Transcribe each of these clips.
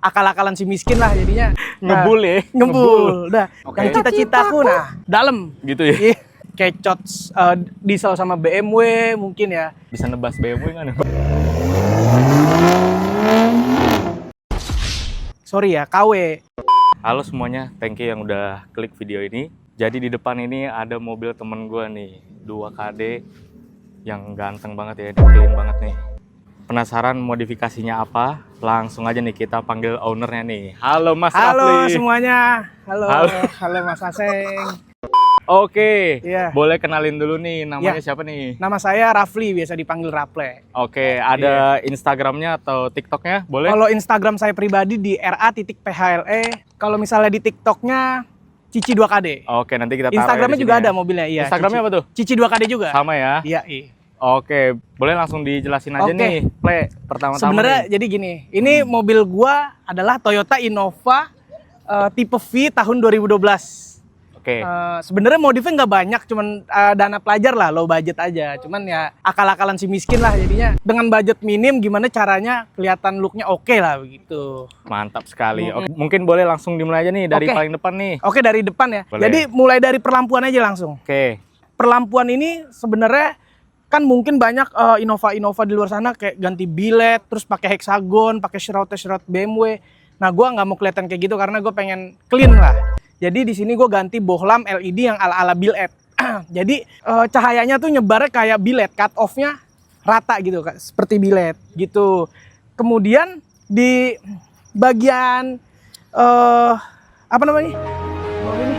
akal-akalan si miskin lah jadinya. Ngebul ya? Ngebul. Udah. Oke. Yang cita-citaku dalam. Gitu ya? Iya. Kecot diesel sama BMW mungkin ya. Bisa nebas BMW kan? Sorry ya, KW. Halo semuanya, thank you yang udah klik video ini. Jadi di depan ini ada mobil temen gue nih, 2KD yang ganteng banget ya, clean banget nih. Penasaran modifikasinya apa? Langsung aja nih kita panggil ownernya nih. Halo Mas Halo Rafli. semuanya. Halo. Halo. Halo Mas Aseng. Oke, Iya. boleh kenalin dulu nih, namanya Iya. siapa nih? Nama saya Rafli, biasa dipanggil Raple. Oke, ada Instagramnya atau TikToknya? Boleh? Kalau Instagram saya pribadi di ra.phle. Kalau misalnya di TikToknya Cici 2KD. Oke, nanti kita taruh Instagramnya ya di juga sini ada ya. mobilnya, iya. Instagramnya apa tuh? Cici 2KD juga. Sama ya? Iya, iya. Oke, boleh langsung dijelasin aja Oke. nih, Ple, pertama-tama Sebenarnya nih. jadi gini, ini mobil gua adalah Toyota Innova tipe V tahun 2012. Oke, Sebenarnya modifnya nggak banyak, cuman dana pelajar lah, low budget aja. Cuman ya akal-akalan si miskin lah jadinya. Dengan budget minim, gimana caranya kelihatan looknya oke lah begitu. mantap sekali. Oke, mungkin boleh langsung dimulai aja nih dari Oke. paling depan nih. Oke, dari depan ya. Boleh. Jadi mulai dari perlampuan aja langsung. Oke, Perlampuan ini sebenarnya kan mungkin banyak Innova di luar sana kayak ganti bilet, terus pakai hexagon, pakai shroud BMW. Nah, gua nggak mau kelihatan kayak gitu karena gue pengen clean lah. Jadi di sini gue ganti bohlam LED yang ala-ala billet. Jadi cahayanya tuh nyebarnya kayak billet, cut off-nya rata gitu, seperti billet gitu. Kemudian di bagian apa namanya? Oh, ini.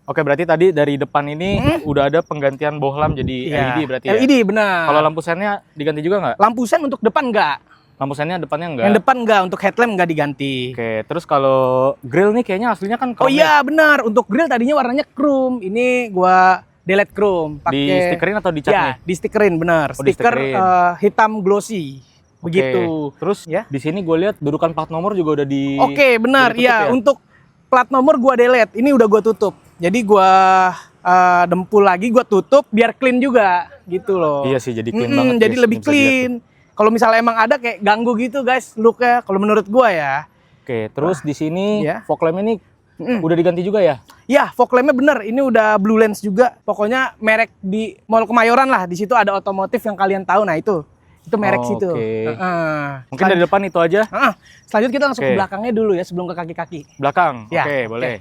Oke, berarti tadi dari depan ini udah ada penggantian bohlam jadi Iya, LED berarti ya? LED benar. Kalau lampu sennya diganti juga nggak? Lampu sen untuk depan enggak. Lampu sennya depannya nggak? Yang depan enggak, untuk headlamp enggak diganti. Oke, terus kalau grill nih kayaknya aslinya kan Oh chrome iya benar, untuk grill tadinya warnanya chrome. Ini gua delete chrome ya? Di stikerin atau dicat ya, nih? di stikerin benar. Oh, di Stiker stikerin. hitam glossy. Oke. Begitu. Terus Ya. di sini gue lihat dudukan plat nomor juga udah di. Oke, benar. udah ditutup Iya, ya? untuk plat nomor gua delete. Ini udah gua tutup. Jadi gua dempul lagi, gua tutup biar clean juga gitu loh. Iya sih, jadi clean banget. Jadi guys. lebih Bisa dilihat tuh. clean. Kalau misalnya emang ada kayak ganggu gitu guys looknya, kalau menurut gua ya. Oke, terus di sini Iya. fog lamp ini udah diganti juga ya? Ya, fog lampnya bener. Ini udah blue lens juga. Pokoknya merek di Mall Kemayoran lah. Di situ ada otomotif yang kalian tahu. Nah itu merek Oh, situ. oke. Heeh. Mungkin dari depan itu aja. Selanjutnya kita langsung Oke. ke belakangnya dulu ya sebelum ke kaki-kaki. Belakang. Ya, Oke, oke. boleh.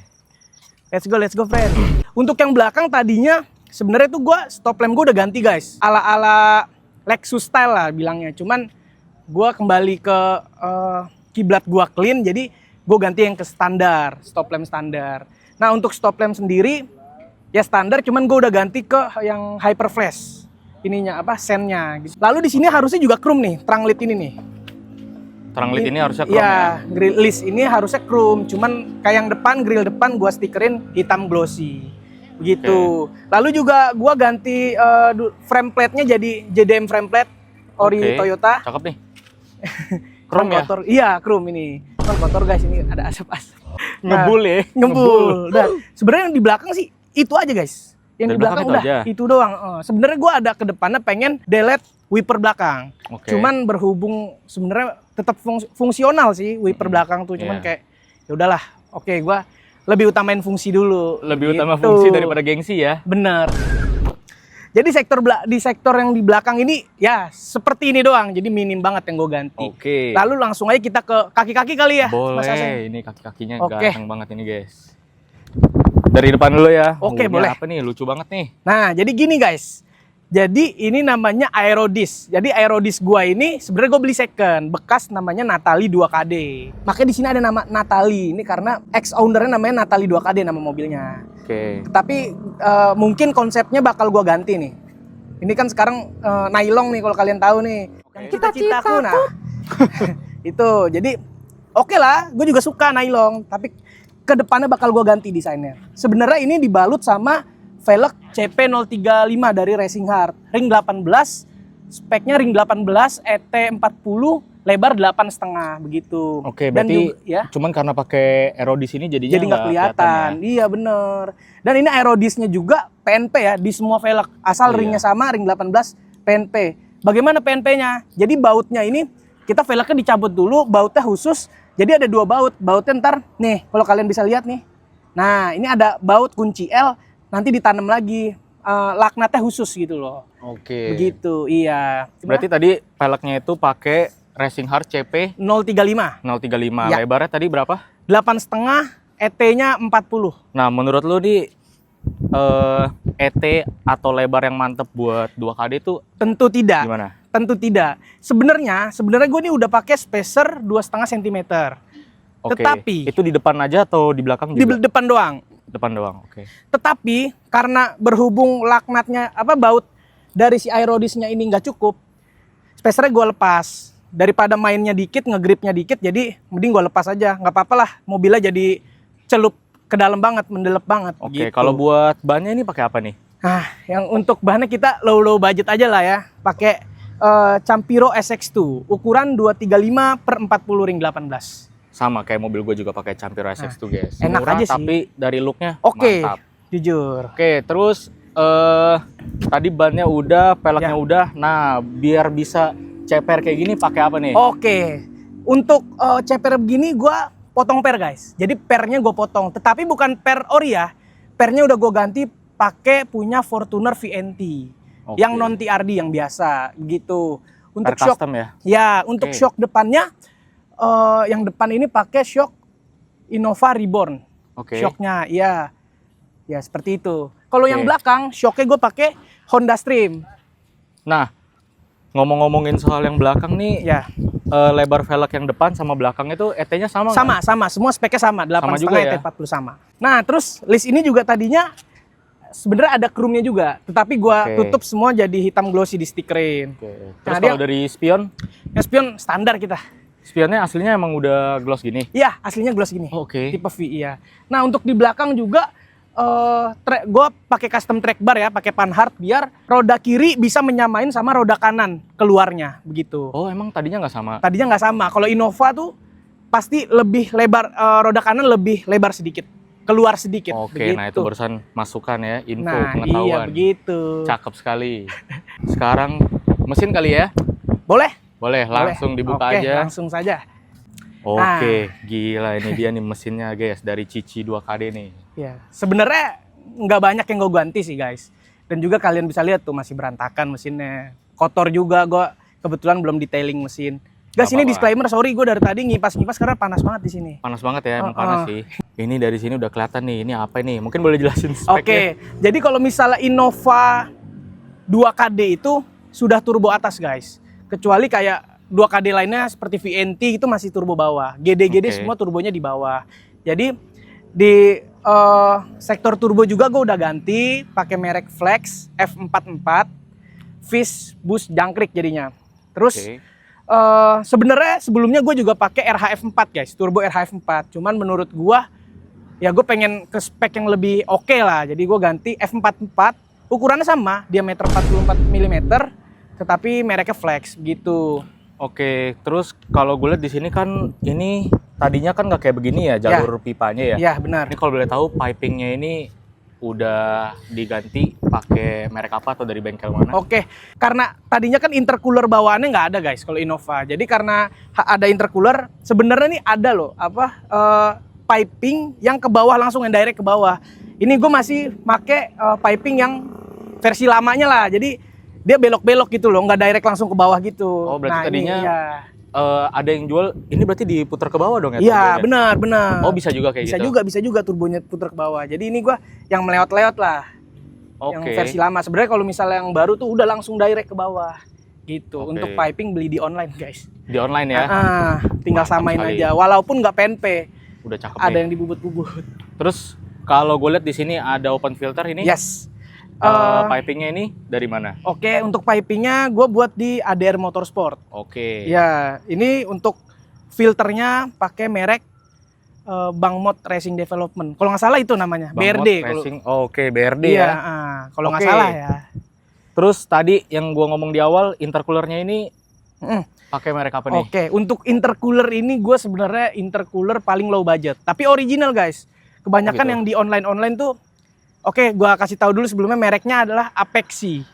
Let's go friend. Untuk yang belakang tadinya sebenarnya tuh gua stop lamp gua udah ganti guys. Ala-ala Lexus style lah bilangnya. Cuman gua kembali ke kiblat gua clean, jadi gua ganti yang ke standar, stop lamp standar. Nah untuk stop lamp sendiri ya standar, cuman gua udah ganti ke yang hyper flash. Ininya apa? Sennya. Lalu di sini harusnya juga chrome nih, terang lit ini nih. Terang lit ini harusnya chrome ya. Iya, grill list ini harusnya chrome, cuman kayak yang depan, grill depan gua stikerin hitam glossy. Begitu. Lalu juga gua ganti frame plate-nya jadi JDM frame plate ori Oke, Toyota. Cakep nih. Chrome ya? Kotor. Iya, chrome ini. Kan kotor guys, ini ada asap-asap. Nah, Ngebul ya? Ngebul. Nah, sebenarnya yang di belakang sih itu aja guys. Yang Dari di belakang belakang itu udah aja? itu doang. Sebenarnya gua ada ke depannya pengen delete wiper belakang. Oke. Cuman berhubung sebenarnya tetap fungsional sih wiper belakang tuh, cuman Iya. kayak ya udahlah. Oke, gua lebih utamain fungsi dulu. Lebih utama Gitu. fungsi daripada gengsi ya? Bener. Jadi di sektor yang di belakang ini ya seperti ini doang. Jadi minim banget yang gue ganti. Oke. Lalu langsung aja kita ke kaki-kaki kali ya, Mas Aseng? Boleh, ini kaki-kakinya Oke. ganteng banget ini guys. Dari depan dulu ya. Oke, Ini boleh. Apa nih, lucu banget nih. Nah, jadi gini guys. Jadi ini namanya Aerodisc. Jadi Aerodisc gua ini sebenarnya gue beli second, bekas namanya Natali 2KD. Makanya di sini ada nama Natali. Ini karena ex ownernya namanya Natali 2KD nama mobilnya. Oke. Tapi mungkin konsepnya bakal gua ganti nih. Ini kan sekarang nylon nih kalau kalian tahu nih. Yang cita-citaku nah. Itu. Jadi oke lah, gue juga suka nylon, tapi kedepannya bakal gua ganti desainnya. Sebenarnya ini dibalut sama velg CP035 dari Racing Heart. Ring 18, speknya ring 18, ET40, lebar 8,5 begitu. Oke, Dan berarti juga, ya, cuman karena pakai aero di sini jadinya jadi nggak kelihatan. ya? Iya bener. Dan ini aerodisnya juga PNP ya di semua velg. Asal Iya. ringnya sama, ring 18 PNP. Bagaimana PNP-nya? Jadi bautnya ini kita velgnya dicabut dulu, bautnya khusus. Jadi ada 2 baut. Bautnya ntar nih, kalau kalian bisa lihat nih. Nah, ini ada baut kunci L, nanti ditanam lagi. Laknatnya khusus gitu loh. Oke. Begitu, iya. Berarti tadi velgnya itu pakai Racing Hard CP 035. 035. Ya. Lebarnya tadi berapa? 8,5, ET-nya 40. Nah, menurut lu di ET atau lebar yang mantep buat 2KD itu Tentu tidak. gimana? Tentu tidak. Sebenarnya gue nih udah pakai spacer 2,5 cm. Oke. Tetapi Itu di depan aja atau di belakang di juga? depan doang. Depan doang. Oke. Tetapi karena berhubung laknatnya baut dari si aerodisnya ini nggak cukup, spacernya gue lepas. Daripada mainnya dikit, ngegripnya dikit, jadi mending gue lepas aja. Nggak apa-apa lah, mobilnya jadi celup ke dalam banget, mendelep banget. Oke, gitu. kalau buat bannya ini pakai apa nih? Nah, yang untuk bahannya kita low budget aja lah ya. Pakai Campiro SX2, ukuran 235/40 ring 18. Sama kayak mobil gue juga pakai Campiro SX2 guys. enak Murah, aja sih. tapi dari looknya Oke, mantap. jujur. Oke, terus tadi bannya udah, peleknya Ya. udah. Nah, biar bisa ceper kayak gini pakai apa nih? Oke, untuk ceper begini gue potong per guys. Jadi pernya gue potong, tetapi bukan per ori ya. Pernya udah gue ganti pakai punya Fortuner VNT. Oke. Yang non TRD yang biasa gitu. Untuk Per shock custom ya? ya, untuk Oke. shock depannya yang depan ini pakai shock Innova Reborn. Oke. Shocknya ya. Ya seperti itu. Kalau yang Oke. belakang shocknya gue pakai Honda Stream. Nah, ngomong-ngomongin soal yang belakang nih, Ya. lebar velg yang depan sama belakang itu ET-nya sama nggak? Sama, semua speknya sama, 8,5 juga ya? ET40 sama. Nah, terus list ini juga tadinya sebenarnya ada chrome-nya juga, tetapi gua Oke. tutup semua jadi hitam glossy di stikerin. Oke. Terus Nah, kalau dia- dari spion, Yang spion standar kita. spionnya aslinya emang udah gloss gini? Iya, aslinya gloss gini. Oke. Tipe V, iya. Nah, untuk di belakang juga gua pakai custom track bar ya, pakai panhard biar roda kiri bisa menyamain sama roda kanan keluarnya, begitu. Oh, emang tadinya nggak sama? Tadinya nggak sama. Kalau Innova tuh pasti lebih lebar, roda kanan lebih lebar sedikit, keluar sedikit. Oke, begitu. nah itu barusan masukan ya, info Nah, pengetahuan. iya begitu. Cakep sekali. Sekarang mesin kali ya? Boleh? Boleh, langsung dibuka Oke, aja. langsung saja. Oke, gila ini dia nih mesinnya guys, dari Cici 2KD nih. Ya, sebenarnya nggak banyak yang gue ganti sih guys. Dan juga kalian bisa lihat tuh masih berantakan mesinnya. Kotor juga, gue kebetulan belum detailing mesin. Guys, Gak ini apa-apa. disclaimer, sorry gue dari tadi ngipas-ngipas karena panas banget di sini. Panas banget ya, emang Oh, panas oh. sih. Ini dari sini udah kelihatan nih, ini apa nih? Mungkin boleh jelasin speknya? Oke, jadi kalau misalnya Innova 2KD itu sudah turbo atas guys. Kecuali kayak 2KD lainnya seperti VNT itu masih turbo bawah. GD-GD Oke. semua turbonya di bawah. Jadi di sektor turbo juga gue udah ganti pakai merek Flex F44 Fish Boost Jangkrik jadinya. Terus Oke. sebenarnya sebelumnya gue juga pakai RHF4 guys, turbo RHF4. Cuman menurut gue ya gue pengen ke spek yang lebih oke lah. Jadi gue ganti F44, ukurannya sama, diameter 44 mm, tetapi mereknya Flex gitu. Oke, terus kalau gue lihat di sini kan ini tadinya kan nggak kayak begini ya jalur pipanya ya. Iya benar. Ini kalau boleh tahu pipingnya ini udah diganti pakai merek apa atau dari bengkel mana? Oke, karena tadinya kan intercooler bawaannya nggak ada guys kalau Innova. Jadi karena ada intercooler, sebenarnya nih ada loh piping yang ke bawah langsung, yang direct ke bawah. Ini gue masih make piping yang versi lamanya lah. Jadi dia belok-belok gitu loh, nggak direct langsung ke bawah gitu. Oh, berarti ini, tadinya iya. Ada yang jual ini berarti diputar ke bawah dong ya? Iya, turbonya? benar. Oh, bisa juga kayak gitu. Bisa juga turbonya putar ke bawah. Jadi ini gua yang melewat-lewat lah. Yang Oke. versi lama. Sebenarnya kalau misalnya yang baru tuh udah langsung direct ke bawah. Gitu. Oke. Untuk piping beli di online, guys. Di online ya. Tinggal Mantap samain sekali. aja. Walaupun nggak PNP, Udah cakep ada nih. yang dibubut-bubut. Terus kalau gue lihat di sini ada open filter ini. Yes. Pipingnya ini dari mana? Oke, untuk pipingnya gue buat di ADR Motorsport. Oke. Ya, ini untuk filternya pakai merek Bangmot Racing Development. Kalau nggak salah itu namanya, Bangmot BRD. Kalau Racing. Oke, BRD iya, ya. kalau nggak Oke. salah ya. Terus tadi yang gua ngomong di awal intercoolernya ini Mm. pakai merek apa nih? Oke, untuk intercooler ini gue sebenarnya intercooler paling low budget, tapi original guys. Kebanyakan Oh, gitu. yang di online tuh, oke, gue kasih tahu dulu sebelumnya mereknya adalah Apexi.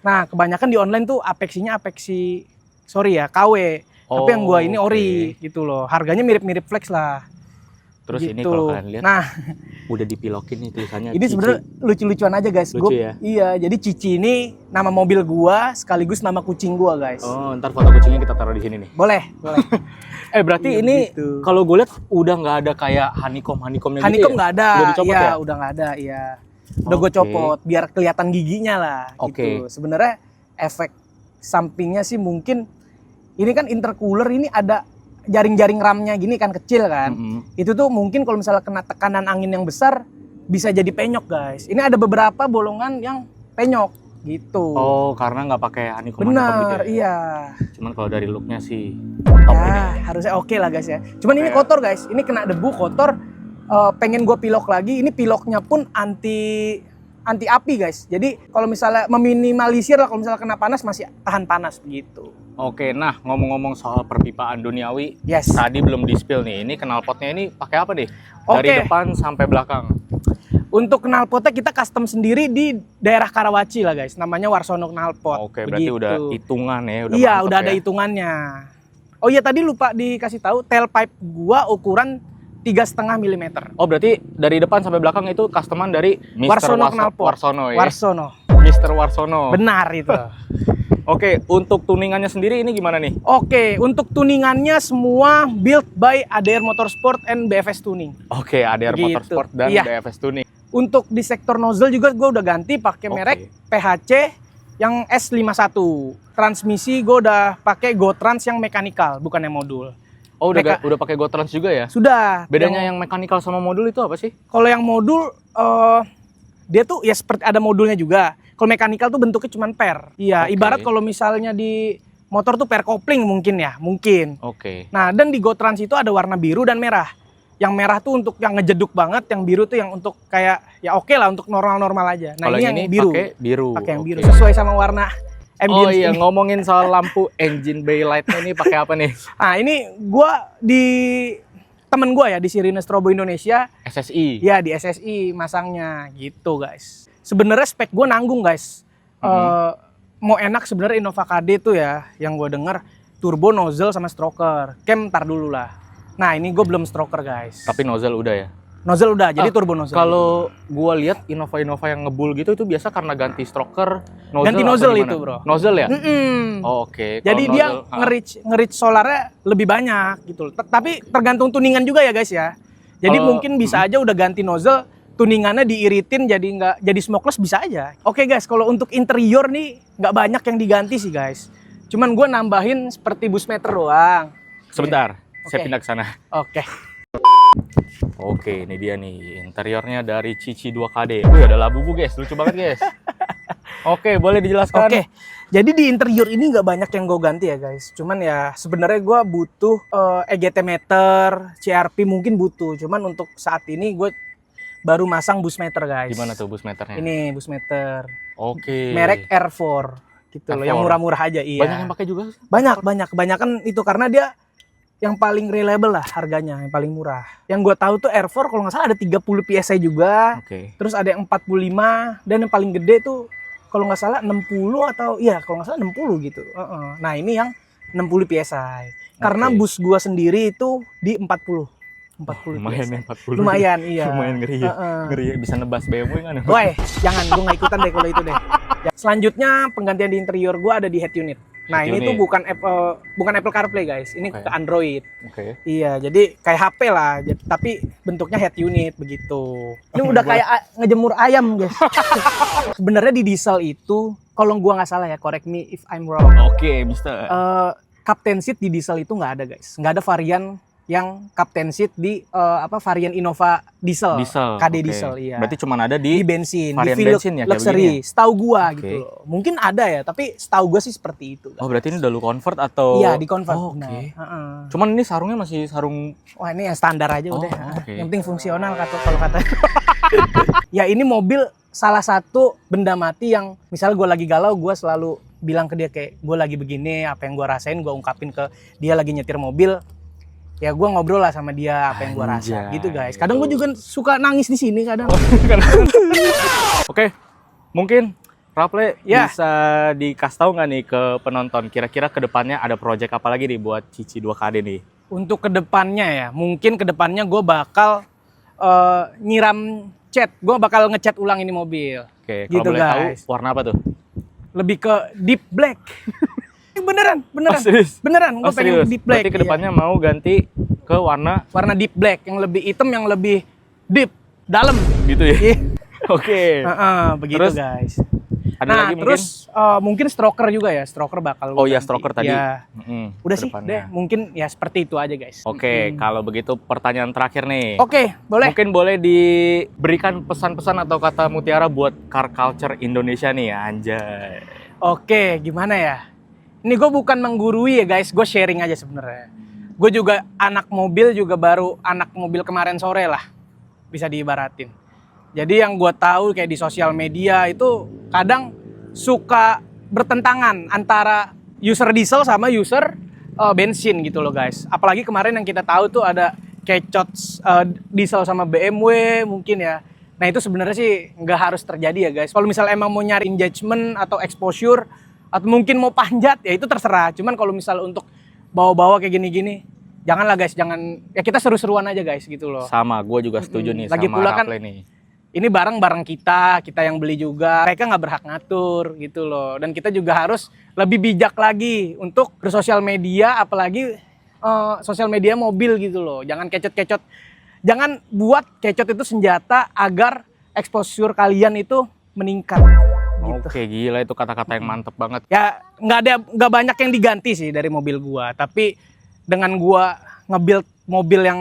Nah, kebanyakan di online tuh Apexinya Apexi, sorry ya, KW. Tapi yang gua ini oke. ori gitu loh. Harganya mirip-mirip Flex lah. Terus ini Gitu. kalau kalian lihat Nah, udah dipilokin nih tulisannya. ini Cici. sebenarnya lucu-lucuan aja guys. Lucu ya? Iya, jadi Cici ini nama mobil gua sekaligus nama kucing gua guys. Oh, ntar foto kucingnya kita taruh di sini nih. Boleh, boleh. Berarti Iya, ini gitu. kalau gue lihat udah nggak ada kayak honeycomb-honeycombnya gitu Honeycomb ya? nggak ada. Udah dicopot Iya, ya? udah nggak ada, iya. Udah gue Oke. copot biar kelihatan giginya lah Oke. gitu. Sebenarnya efek sampingnya sih mungkin ini kan intercooler ini ada jaring-jaring ramnya gini kan kecil kan. Mm-mm. Itu tuh mungkin kalau misalnya kena tekanan angin yang besar bisa jadi penyok guys. Ini ada beberapa bolongan yang penyok gitu. Oh, karena nggak pakai honeycomb gitu bener, ya? iya. Cuman kalau dari looknya sih top ini. Ya, harusnya oke lah guys ya. Cuman ini Oke. kotor guys. Ini kena debu kotor. Pengen gue pilok lagi. Ini piloknya pun anti api guys. Jadi kalau misalnya meminimalisir lah kalau misalnya kena panas masih tahan panas begitu. Oke, nah ngomong-ngomong soal perpipaan duniawi, Yes. tadi belum di spill nih. Ini knalpotnya ini pakai apa nih? Dari Oke. depan sampai belakang. Untuk knalpotnya kita custom sendiri di daerah Karawaci lah guys. Namanya Warsono knalpot. Oke, berarti Begitu. udah hitungan ya, udah Iya, mantep udah ada ya. hitungannya. Oh iya tadi lupa dikasih tahu tailpipe gua ukuran 3,5 mm. Oh, berarti dari depan sampai belakang itu customan dari Mr. Warsono knalpot. Warsono ya. Warsono. Mr. Warsono. Benar itu. Oke, untuk tuningannya sendiri ini gimana nih? Oke, untuk tuningannya semua built by ADR Motorsport and BFS Tuning. Oke, ADR Begitu. Motorsport dan Iya. BFS Tuning. Untuk di sektor nozzle juga gue udah ganti pakai Oke. merek PHC yang S51. Transmisi gue udah pakai GoTrans yang mekanikal, bukan yang modul. Oh, Meka- udah pakai GoTrans juga ya? Sudah. Bedanya yang mekanikal sama modul itu apa sih? Kalau yang modul dia tuh ya seperti ada modulnya juga. Kalau mekanikal tuh bentuknya cuma per. Iya, Oke. ibarat kalau misalnya di motor tuh per kopling mungkin ya, mungkin. Oke. Nah, dan di GoTrans itu ada warna biru dan merah. Yang merah tuh untuk yang ngejeduk banget, yang biru tuh yang untuk kayak ya oke lah untuk normal-normal aja. Nah, Kalau ini yang ini biru. pakai biru. Pakai yang biru Oke. sesuai sama warna Oh ambience iya, ini. ngomongin soal lampu engine bay light-nya ini pakai apa nih? Nah, ini gua di temen gua ya di Sirine Strobo Indonesia, SSI. ya di SSI masangnya gitu, guys. Sebenarnya spek gua nanggung, guys. Mau enak sebenarnya Innova KD tuh ya, yang gua denger turbo, nozzle sama stroker. Cam ntar dulu lah. Nah, ini gue belum stroker, guys. Tapi nozzle udah ya. Nozzle udah, jadi turbo nozzle. Kalau gua lihat Innova yang ngebul gitu itu biasa karena ganti stroker, nozzle. Ganti atau nozzle gimana? itu, bro. Nozzle ya? Mm-mm. Oh, oke. Kalau Jadi dia nozzle, nge-reach solarnya lebih banyak gitu. Tapi tergantung tuningan juga ya guys ya. Jadi Kalau- mungkin bisa aja udah ganti nozzle, tuningannya diiritin jadi smokeless bisa aja. Oke guys, kalau untuk interior nih nggak banyak yang diganti sih guys. Cuman gue nambahin seperti bus meter doang. sebentar, saya Oke. pindah ke sana. Oke. Oke, ini dia nih interiornya dari Cici 2KD. Wih, ada labu guys, lucu banget guys. Oke, boleh dijelaskan? Oke. Jadi di interior ini nggak banyak yang gue ganti ya guys. Cuman ya sebenarnya gue butuh EGT meter, CRP mungkin butuh. Cuman untuk saat ini gue baru masang bus meter guys. Gimana tuh bus meternya? Ini bus meter. Oke. Merek R4 gitu loh, yang R4. murah-murah aja. Iya. Banyak yang pakai juga? Banyak. Kebanyakan itu karena dia yang paling reliable lah harganya, yang paling murah. Yang gue tahu tuh R4 kalau nggak salah ada 30 PSI juga. Oke. Terus ada yang 45 dan yang paling gede tuh kalau nggak salah 60 atau iya kalau nggak salah 60 gitu. Nah ini yang 60 PSI. Karena Oke. bus gua sendiri itu di 40 Lumayan PSI. ya 40. Lumayan iya. Lumayan ngeri ya. Heeh. Ngeri ya, bisa nebas BMW kan? Woi, jangan gue nggak ikutan deh kalau itu deh. Ya, selanjutnya penggantian di interior gua ada di head unit. Nah Head ini unit. tuh bukan Apple CarPlay guys, ini Oke. ke Android. Oke. Iya, jadi kayak HP lah, tapi bentuknya head unit begitu. Ini udah kayak ngejemur ayam guys. Sebenarnya di diesel itu, kalau gua nggak salah ya, correct me if I'm wrong. Oke, Mister. Captain seat di diesel itu nggak ada guys, nggak ada varian yang captain seat di varian Innova diesel, Diesel. KD oke. diesel iya. Berarti cuma ada di bensin, varian di bensin ya, kayak luxury. begini ya? Setahu gua Oke. gitu loh. Mungkin ada ya, tapi setahu gua sih seperti itu. Oh, berarti ini udah lu convert atau? Iya, di convert. Oh, benar. oke. Heeh. Cuman ini sarungnya masih sarung. Wah ini yang standar aja Oh, udah. oke. Yang penting fungsional kalau kata. Ya ini mobil salah satu benda mati yang misal gue lagi galau, gue selalu bilang ke dia kayak gue lagi begini, apa yang gue rasain gue ungkapin ke dia lagi nyetir mobil. Ya gue ngobrol lah sama dia apa yang gue rasa Anjay, gitu guys. Kadang gue juga suka nangis di sini kadang. Oke, mungkin Rafle, Ya. bisa dikasih tahu nggak nih ke penonton, kira-kira kedepannya ada project apa lagi nih buat Cici 2KD nih? Untuk kedepannya ya, mungkin kedepannya gue bakal nyiram cat. Gue bakal ngecat ulang ini mobil. Oke, Gitu, kalau boleh tahu guys. warna apa tuh? Lebih ke deep black. beneran, Oh, serius? beneran. Gue pengen serius? deep black. Berarti kedepannya mau ganti ke warna Iya. Warna deep black, yang lebih hitam, yang lebih deep, dalam. gitu ya? Iya. Oke. Begitu Terus, guys. ada Nah, lagi terus mungkin stroker juga ya, stroker bakal mungkin? Oh gua ya, ganti. stroker tadi. Ya. Udah sih, kedepannya. deh. Mungkin ya seperti itu aja guys. Oke, kalau begitu pertanyaan terakhir nih. Oke, boleh. Mungkin boleh diberikan pesan-pesan atau kata mutiara buat car culture Indonesia nih, anjay. Oke, gimana ya? Ini gue bukan menggurui ya guys, gue sharing aja sebenarnya. Gue juga anak mobil, juga baru anak mobil kemarin sore lah, bisa diibaratin. Jadi yang gue tahu kayak di sosial media itu kadang suka bertentangan antara user diesel sama user bensin gitu loh guys. Apalagi kemarin yang kita tahu tuh ada kecot diesel sama BMW mungkin ya. Nah itu sebenarnya sih nggak harus terjadi ya guys. Kalau misalnya emang mau nyari engagement atau exposure atau mungkin mau panjat ya itu terserah. Cuman kalau misalnya untuk bawa-bawa kayak gini-gini, janganlah guys, jangan. Ya kita seru-seruan aja guys gitu loh. Sama, gue juga setuju nih Lagi sama pula kan Rafle nih. ini barang-barang kita yang beli juga. Mereka nggak berhak ngatur gitu loh. Dan kita juga harus lebih bijak lagi untuk bersosial media, apalagi sosial media mobil gitu loh. Jangan kecot-kecot. Jangan buat kecot itu senjata agar exposure kalian itu meningkat. Gitu. Oke, gila itu kata-kata yang mantep banget. Ya nggak banyak yang diganti sih dari mobil gua. Tapi dengan gua nge-build mobil yang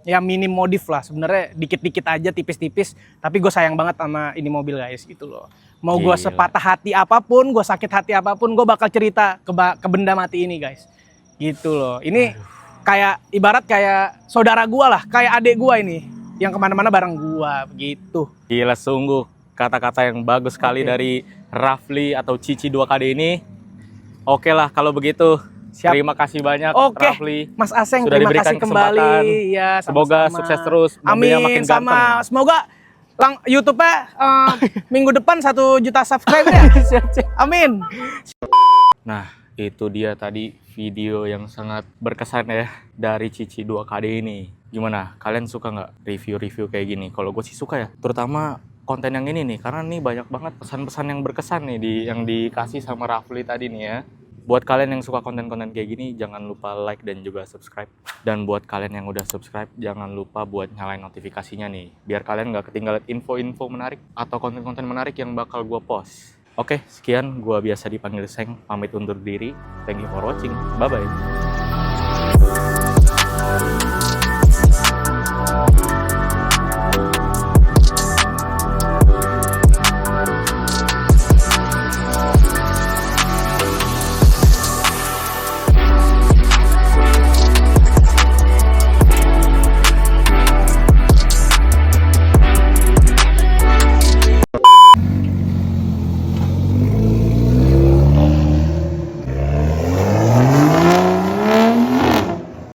ya minim modif lah, sebenarnya dikit-dikit aja, tipis-tipis, tapi gue sayang banget sama ini mobil guys gitu loh. Mau gue Gila. sepatah hati apapun, gue sakit hati apapun, gue bakal cerita ke benda mati ini guys gitu loh. Ini kayak ibarat kayak saudara gue lah, kayak adik gue ini yang kemana-mana bareng gue begitu. Gila, sungguh kata-kata yang bagus sekali Oke. dari Rafli atau Cici 2KD ini. Oke lah kalau begitu. Siap. Terima kasih banyak Oke, Rafli. Mas Aseng, Sudah terima diberikan kasih kembali. kesempatan. Ya, Semoga sama-sama. sukses terus, mobilnya Amin, makin sama. ganteng. Semoga YouTube-nya minggu depan 1 juta subscriber ya. Amin. Nah, itu dia tadi video yang sangat berkesan ya dari Cici 2KD ini. Gimana? Kalian suka nggak review-review kayak gini? Kalau gue sih suka ya, terutama konten yang ini nih, karena nih banyak banget pesan-pesan yang berkesan nih yang dikasih sama Rafli tadi nih ya. Buat kalian yang suka konten-konten kayak gini, jangan lupa like dan juga subscribe. Dan buat kalian yang udah subscribe, jangan lupa buat nyalain notifikasinya nih, biar kalian nggak ketinggalan info-info menarik atau konten-konten menarik yang bakal gue post. Oke, sekian. Gua biasa dipanggil Seng, pamit undur diri. Thank you for watching. Bye-bye.